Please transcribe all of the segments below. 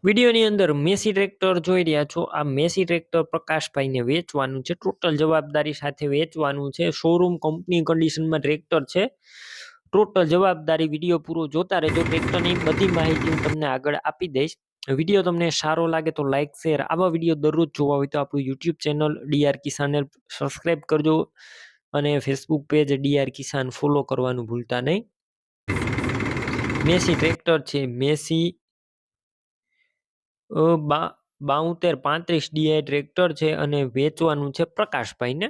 વિડીયોની અંદર Massey tractor જોઈ રહ્યા છો. આ મેસી ટ્રેક્ટર પ્રકાશભાઈને વેચવાનું છે. ટોટલ જવાબદારી સાથે વેચવાનું છે. શોરૂમ કંપની કન્ડિશનમાં ટ્રેક્ટર છે. ટોટલ જવાબદારી વિડીયો પૂરો જોતા રહેજો. ટ્રેક્ટરની બધી માહિતી હું તમને આગળ આપી દઈશ. વિડીયો તમને સારો લાગે તો લાઈક શેર આવા વિડીયો દરરોજ જોવા હોય તો આપણું યુટ્યુબ ચેનલ ડીઆર કિસાન સબસ્ક્રાઈબ કરજો અને ફેસબુક પેજ ડીઆર કિસાન ફોલો કરવાનું ભૂલતા નહીં. મેસી ટ્રેક્ટર છે. મેસી 7235 ડીઆઈ ટ્રેક્ટર છે અને વેચવાનું છે પ્રકાશભાઈને.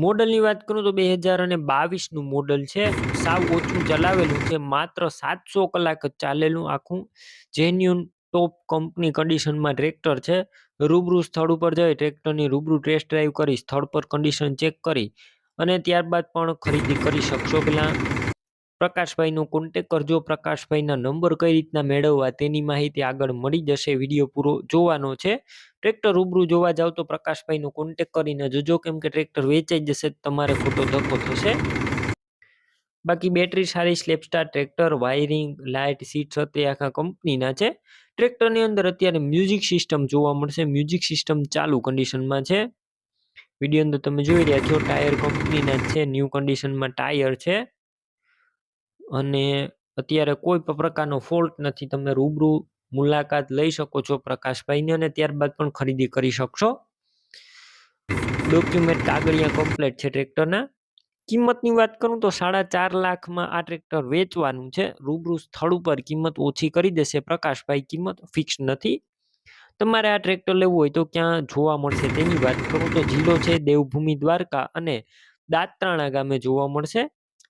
મોડલની વાત કરું તો 2022 નું મોડલ છે. સાવ ઓછું ચલાવેલું છે. માત્ર 700 કલાક જ ચાલેલું. આખું જેન્યુન ટોપ કંપની કન્ડિશનમાં ટ્રેક્ટર છે. રૂબરૂ સ્થળ ઉપર જઈ ટ્રેક્ટરની રૂબરૂ ટેસ્ટ ડ્રાઈવ કરી સ્થળ પર કન્ડિશન ચેક કરી અને ત્યારબાદ પણ ખરીદી કરી શકશો. પેલા પ્રકાશભાઈનો કોન્ટેક કરજો. પ્રકાશભાઈના નંબર કઈ રીતના મેળવવા તેની માહિતી આગળ મળી જશે. વિડીયો પૂરો જોવાનો છે. ટ્રેક્ટર રૂબરૂ જોવા જાવ તો પ્રકાશભાઈનો કોન્ટેક કરીને જોજો, કેમ કે ટ્રેક્ટર વેચાઈ જશે તમારે ખોટો ધક્કો થશે. બાકી બેટરી સારી, સ્લેપસ્ટાર ટ્રેક્ટર, વાયરિંગ, લાઇટ, સીટ છત્રી આખા કંપનીના છે. ટ્રેક્ટરની અંદર અત્યારે મ્યુઝિક સિસ્ટમ જોવા મળશે. મ્યુઝિક સિસ્ટમ ચાલુ કન્ડિશનમાં છે. વિડીયો અંદર તમે જોઈ રહ્યા છો. ટાયર કંપનીના છે. ન્યૂ કન્ડિશનમાં ટાયર છે અને અત્યારે કોઈ પણ પ્રકારનો ફોલ્ટ નથી. તમે રૂબરૂ મુલાકાત લઈ શકો છો પ્રકાશભાઈની અને ત્યારબાદ પણ ખરીદી કરી શકશો. ડોક્યુમેન્ટ કાગળિયા કમ્પ્લીટ છે ટ્રેક્ટરના. કિંમતની વાત કરું તો 4.5 લાખમાં આ ટ્રેક્ટર વેચવાનું છે. રૂબરૂ સ્થળ ઉપર કિંમત ઓછી કરી દેશે પ્રકાશભાઈ. કિંમત ફિક્સ નથી. તમારે આ ટ્રેક્ટર લેવું હોય તો ક્યાં જોવા મળશે તેની વાત કરું તો જિલ્લો છે દેવભૂમિ દ્વારકા અને દાત્રાણા ગામે જોવા મળશે.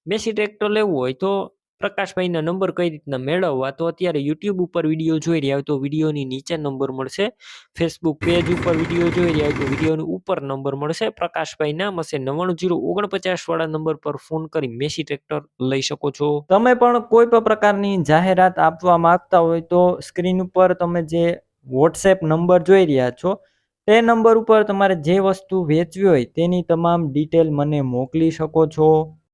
મેસી ટ્રેક્ટર લેવું હોય તો પ્રકાશભાઈના નંબર કઈ રીતના મેળવવા, તો અત્યારે યુટ્યુબ ઉપર વિડીયો જોઈ રહ્યા હોય તો વિડીયોની નીચે નંબર મળશે. ફેસબુક પેજ ઉપર વિડીયો જોઈ રહ્યા હોય તો વિડીયોની ઉપર નંબર મળશે. પ્રકાશભાઈ નામ હશે 99049 વાળા નંબર પર ફોન કરી મેસી ટ્રેક્ટર લઈ શકો છો. તમે પણ કોઈ પણ પ્રકારની જાહેરાત આપવા માંગતા હોય તો સ્ક્રીન ઉપર તમે જે વોટ્સએપ નંબર જોઈ રહ્યા છો તે નંબર ઉપર તમારે જે વસ્તુ વેચવી હોય તેની તમામ ડિટેલ મને મોકલી શકો છો.